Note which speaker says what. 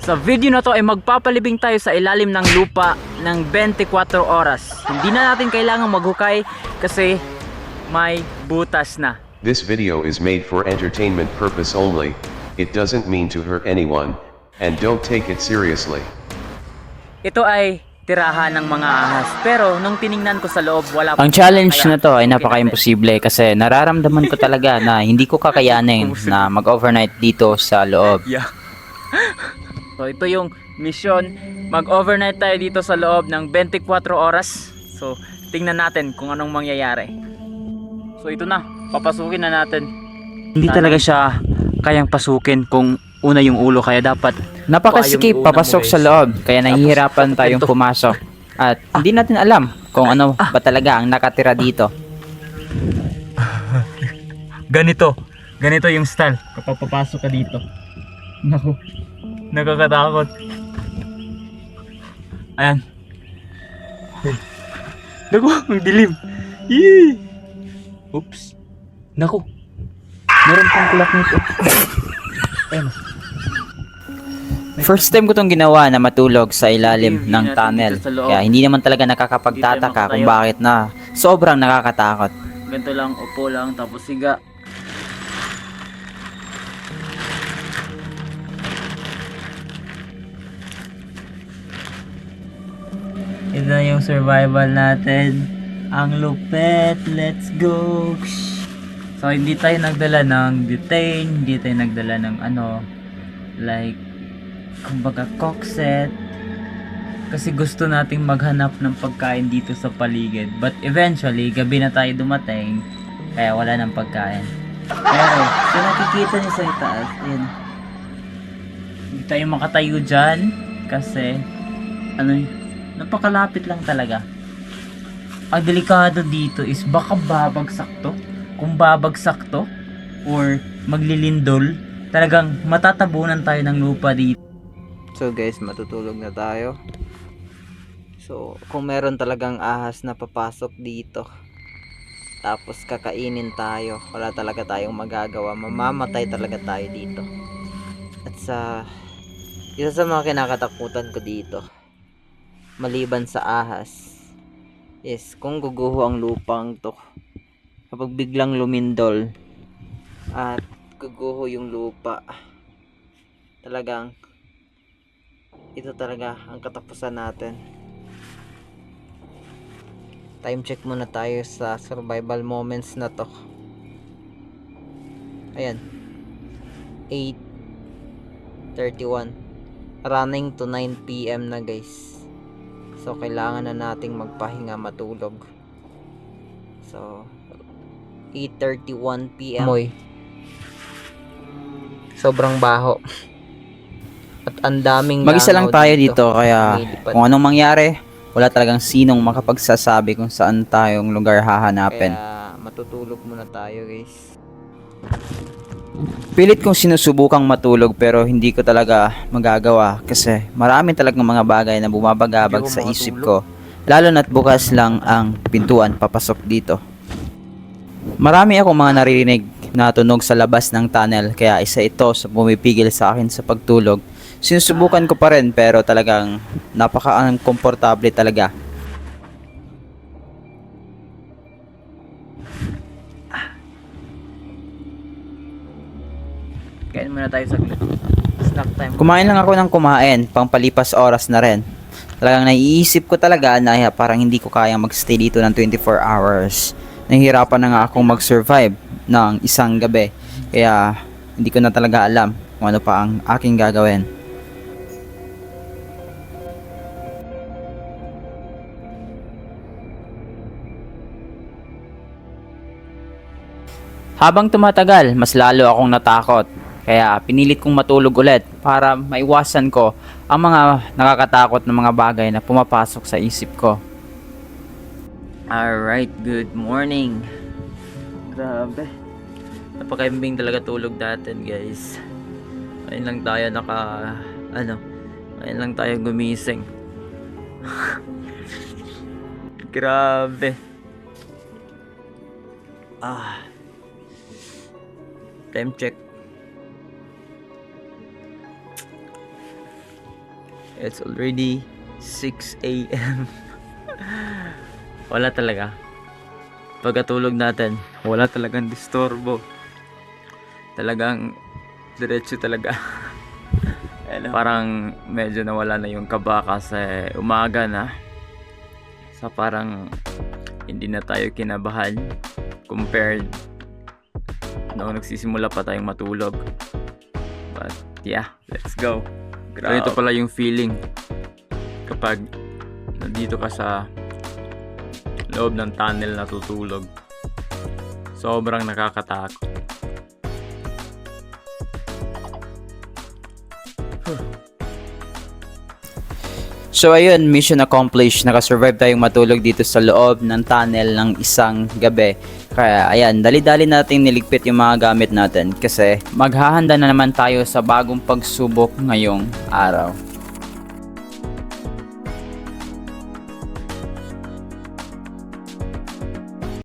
Speaker 1: Sa video na to ay magpapalibing tayo sa ilalim ng lupa ng 24 oras. Hindi na natin kailangang maghukay kasi may butas na.
Speaker 2: This video is made for entertainment purpose only. It doesn't mean to hurt anyone, and don't take it seriously.
Speaker 1: Ito ay tirahan ng mga ahas, pero nung tiningnan ko sa loob, wala
Speaker 3: Ang challenge na to ay napaka-imposible kasi nararamdaman ko talaga na hindi ko kakayanin na mag-overnight dito sa loob.
Speaker 1: Yeah. So ito yung mission, mag-overnight tayo dito sa loob ng 24 oras. So tingnan natin kung anong mangyayari. So ito na, papasukin na natin. Hindi talaga siya kayang pasukin kung una yung ulo, kaya dapat
Speaker 3: Napaka-skip papasok sa loob kaya nahihirapan tayong pumasok. At hindi natin alam kung ano ba talaga ang nakatira dito.
Speaker 1: Ganito yung style kapag papasok ka dito. Naku, nakakatakot. Ayan. Naku, ang dilim. Yee! Oops. Naku, meron pang kulak nito. Ayan.
Speaker 3: First time ko tong ginawa na matulog sa ilalim ng tunnel. Kaya hindi naman talaga nakakapagtataka kung bakit na sobrang nakakatakot.
Speaker 1: Ganito lang, upo lang, tapos siga. Ito na yung survival natin. Ang lupet, let's go. So hindi tayo nagdala ng detain, hindi tayo nagdala ng like kumbaga cockset, kasi gusto nating maghanap ng pagkain dito sa paligid. But eventually gabi na tayo dumating, kaya wala ng pagkain. Pero so nakikita niyo sa itaas, ayun, hindi tayo makatayo dyan kasi napakalapit lang talaga. Ang delikado dito is baka babagsak to. Kung babagsak to or maglilindol, talagang matatabunan tayo ng lupa dito.
Speaker 3: So guys, matutulog na tayo. So kung meron talagang ahas na papasok dito, tapos kakainin tayo, wala talaga tayong magagawa, mamamatay talaga tayo dito. At isa sa mga kinakatakutan ko dito, maliban sa ahas, is kung guguho ang lupang to. Kapag biglang lumindol at guguho yung lupa, talagang ito talaga ang katapusan natin. Time check muna tayo sa survival moments na to. Ayan, 8:31, running to 9 PM na guys. So kailangan na nating magpahinga, matulog. So 8:31 PM. Amoy, sobrang baho. At ang daming mag-isa lang tayo dito, kaya kung anong mangyari, wala talagang sinong makapagsasabi kung saan tayong lugar hahanapin. Kaya matutulog muna tayo guys. Pilit kong sinusubukang matulog pero hindi ko talaga magagawa kasi marami talagang mga bagay na bumabagabag sa isip ko, lalo na't bukas lang ang pintuan papasok dito. Marami akong mga naririnig na tunog sa labas ng tunnel, kaya isa ito sa pumipigil sa akin sa pagtulog. Sinusubukan ko pa rin pero talagang napaka-uncomfortable talaga.
Speaker 1: Kain muna tayo sa snack time.
Speaker 3: Kumain lang ako ng kumain, pangpalipas oras na rin. Talagang naiisip ko talaga na parang hindi ko kayang magstay dito ng 24 hours. Nahihirapan na nga akong mag-survive ng isang gabi. Kaya hindi ko na talaga alam kung ano pa ang aking gagawin. Habang tumatagal, mas lalo akong natakot. Kaya pinilit kong matulog ulit para maiwasan ko ang mga nakakatakot na mga bagay na pumapasok sa isip ko.
Speaker 1: Alright, good morning. Grabe, napakaimbing talaga tulog natin guys. Ngayon lang tayo ngayon lang tayo gumising. Grabe. Time check. It's already 6 a.m. Wala talaga. Pagkatulog natin, wala talagang disturbo. Talagang diretso talaga. Parang medyo nawala na yung kaba kasi umaga na. So parang hindi na tayo kinabahan compared noong nagsisimula pa tayong matulog. But yeah, let's go. So ito pala yung feeling kapag nandito ka sa loob ng tunnel na tutulog. Sobrang nakakatakot.
Speaker 3: So ayun, mission accomplished. Nakasurvive tayong matulog dito sa loob ng tunnel ng isang gabi. Kaya ayan, dali-dali nating niligpit yung mga gamit natin kasi maghahanda na naman tayo sa bagong pagsubok ngayong araw.